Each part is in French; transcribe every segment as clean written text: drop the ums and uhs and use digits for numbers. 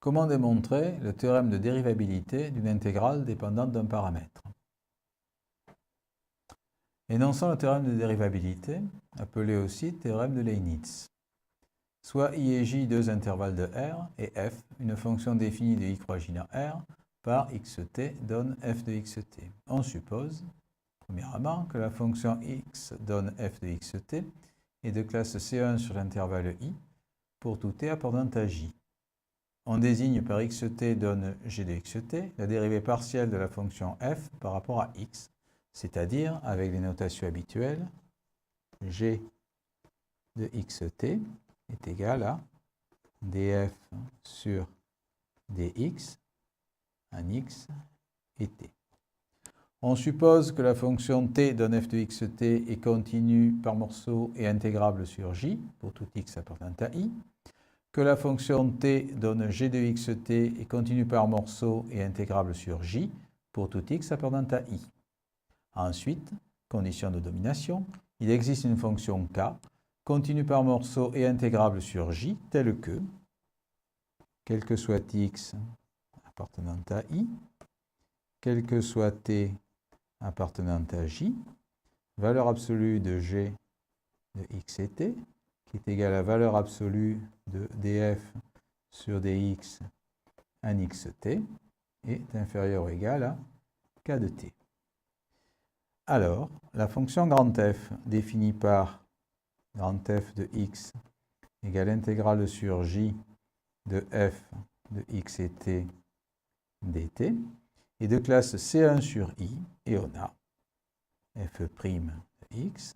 Comment démontrer le théorème de dérivabilité d'une intégrale dépendante d'un paramètre? Énonçons le théorème de dérivabilité, appelé aussi théorème de Leibniz. Soit I et J deux intervalles de R et F, une fonction définie de I croisée à R, par xt donne f de xt. On suppose, premièrement, que la fonction x donne f de xt est de classe C1 sur l'intervalle I pour tout t appartenant à J. On désigne par xt donne g de xt la dérivée partielle de la fonction f par rapport à x, c'est-à-dire, avec les notations habituelles, g de xt est égal à df sur dx en x et t. On suppose que la fonction t donne f de xt est continue par morceau et intégrable sur j pour tout x appartenant à i, que la fonction t donne g de xt est continue par morceau et intégrable sur j pour tout x appartenant à i. Ensuite, condition de domination, il existe une fonction k continue par morceau et intégrable sur j telle que, quel que soit x appartenant à i, quel que soit t appartenant à j, valeur absolue de g de x et t, qui est égale à la valeur absolue de df sur dx en xt, est inférieure ou égale à k de t. Alors, la fonction grand F définie par grand F de x égale intégrale sur j de f de x et t dt est de classe C1 sur i et on a f' de x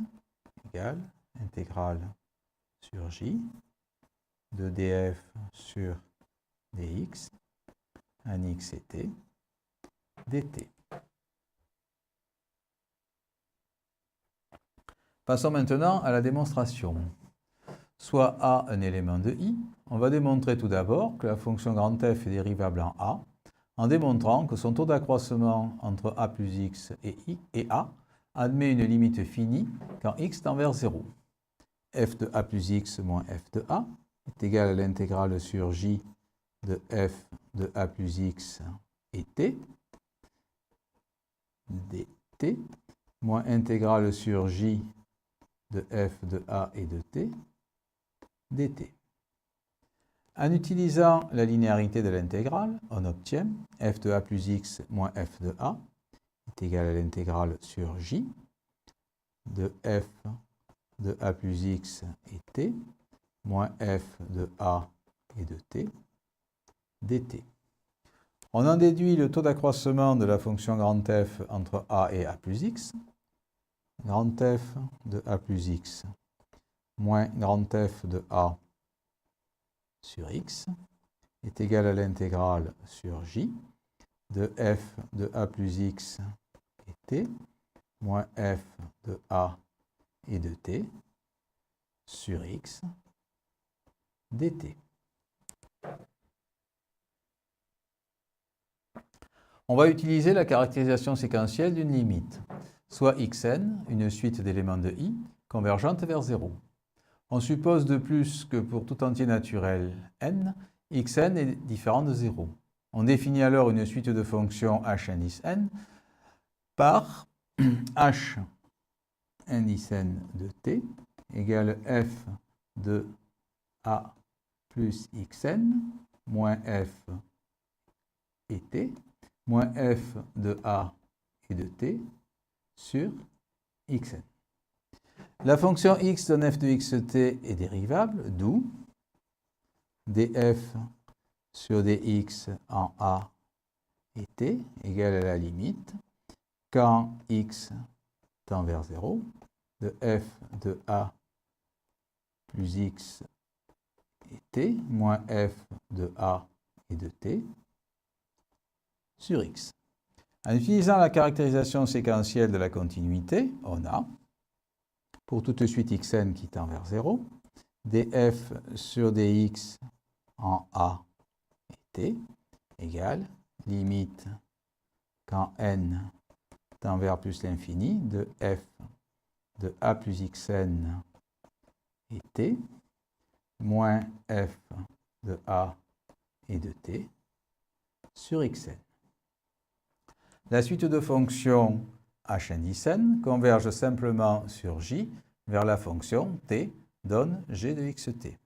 égale intégrale sur j de df sur dx en x et t dt. Passons maintenant à la démonstration. Soit A un élément de I, on va démontrer tout d'abord que la fonction grand F est dérivable en A, en démontrant que son taux d'accroissement entre A plus X et A admet une limite finie quand X tend vers 0. F de A plus X moins F de A est égal à l'intégrale sur J de F de A plus X et T, dt, moins intégrale sur J de f de a et de t, dt. En utilisant la linéarité de l'intégrale, on obtient f de a plus x moins f de a est égal à l'intégrale sur j de f de a plus x et t moins f de a et de t, dt. On en déduit le taux d'accroissement de la fonction grand F entre a et a plus x. Grand F de a plus x moins grand F de a sur x est égal à l'intégrale sur j de f de a plus x et t moins f de a et de t sur x dt. On va utiliser la caractérisation séquentielle d'une limite, soit xn, une suite d'éléments de i, convergente vers 0. On suppose de plus que pour tout entier naturel n, xn est différent de 0. On définit alors une suite de fonctions h indice n par h indice n de t égale f de a plus xn moins f et t moins f de a et de t sur xn. La fonction x donne f de xt est dérivable, d'où df sur dx en a et t égale à la limite quand x tend vers 0 de f de a plus x et t moins f de a et de t sur x. En utilisant la caractérisation séquentielle de la continuité, on a, pour toute suite xn qui tend vers 0, df sur dx en a et t égale limite quand n tend vers plus l'infini de f de a plus xn et t moins f de a et de t sur xn. La suite de fonctions h indice n converge simplement sur j vers la fonction t donne g de xt.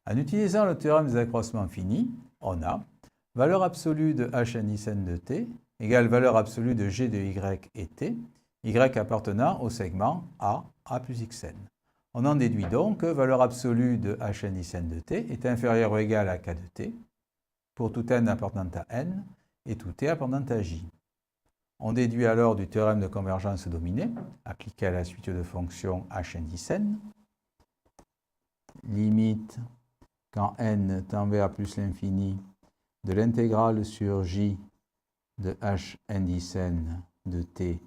En utilisant le théorème des accroissements finis, on a valeur absolue de h indice n de t égale valeur absolue de g de y et t, y appartenant au segment a plus xn. On en déduit donc que valeur absolue de h indice n de t est inférieure ou égale à k de t pour tout n appartenant à n et tout t appartenant à j. On déduit alors du théorème de convergence dominée, appliqué à la suite de fonctions h indice n, limite quand n tend vers plus l'infini de l'intégrale sur j de h indice n de t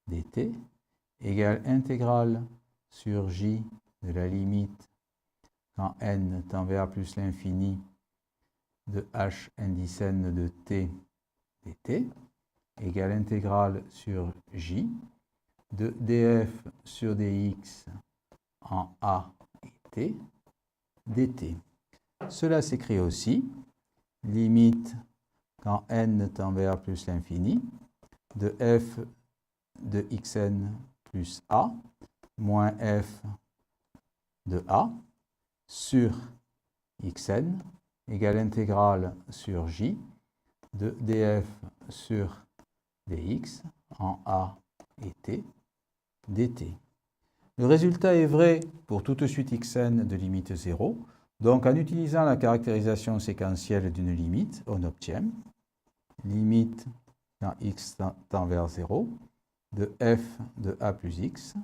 dt égale intégrale sur j de la limite quand n tend vers plus l'infini de h indice n de t dt égale intégrale sur j de df sur dx en a et t dt. Cela s'écrit aussi limite quand n tend vers plus l'infini de f de xn plus a moins f de a sur xn égale intégrale sur j de df sur dx en a et t dt. Le résultat est vrai pour toute suite xn de limite 0. Donc, en utilisant la caractérisation séquentielle d'une limite, on obtient limite quand x tend vers 0 de f de a plus x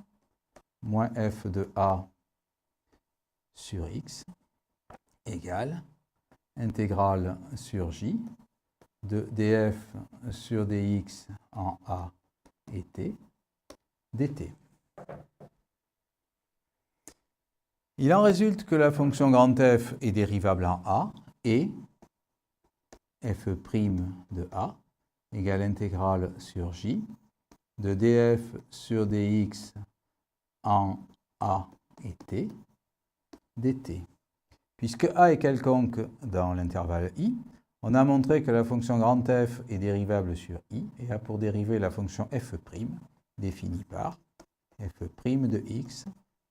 moins f de a sur x égale intégrale sur j de df sur dx en a et t dt. Il en résulte que la fonction grand F est dérivable en a et f' de a égale intégrale sur j de df sur dx en a et t dt. Puisque a est quelconque dans l'intervalle i, on a montré que la fonction grand F est dérivable sur i et a pour dérivée la fonction f' définie par f' de x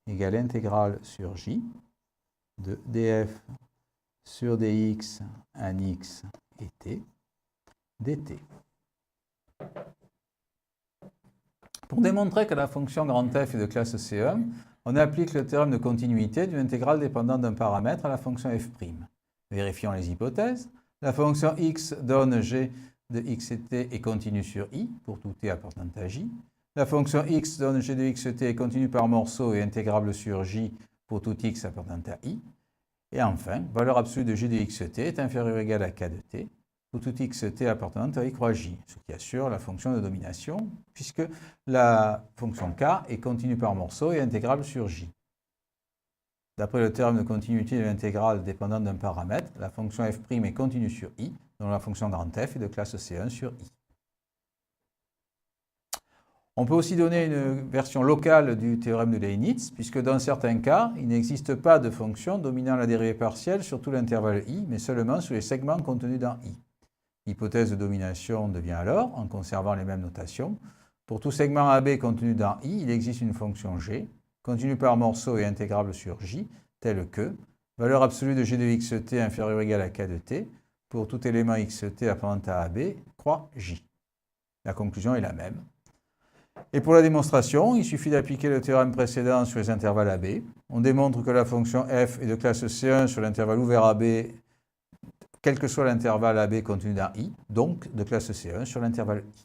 égale intégrale sur j de df sur dx en x et t dt. Pour démontrer que la fonction grand F est de classe C1, on applique le théorème de continuité d'une intégrale dépendant d'un paramètre à la fonction f'. Vérifions les hypothèses. La fonction x donne g de x et t et continue sur i pour tout t appartenant à j. La fonction x donne g de x et t et continue par morceau et intégrable sur j pour tout x appartenant à i. Et enfin, valeur absolue de g de x et t est inférieure ou égale à k de t pour tout x t appartenant à i croix j, ce qui assure la fonction de domination, puisque la fonction k est continue par morceau et intégrable sur j. D'après le théorème de continuité de l'intégrale dépendante d'un paramètre, la fonction f' est continue sur i, dont la fonction grand F est de classe C1 sur i. On peut aussi donner une version locale du théorème de Leibniz, puisque dans certains cas, il n'existe pas de fonction dominant la dérivée partielle sur tout l'intervalle i, mais seulement sur les segments contenus dans i. L'hypothèse de domination devient alors, en conservant les mêmes notations, pour tout segment AB contenu dans i, il existe une fonction g, continue par morceau et intégrable sur j, telle que valeur absolue de g de xt inférieure ou égale à k de t, pour tout élément xt appartenant à AB, croix j. La conclusion est la même. Et pour la démonstration, il suffit d'appliquer le théorème précédent sur les intervalles AB. On démontre que la fonction f est de classe C1 sur l'intervalle ouvert AB, quel que soit l'intervalle AB contenu dans i, donc de classe C1 sur l'intervalle i.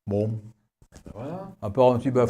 Bon, voilà. À part un petit bafouillage.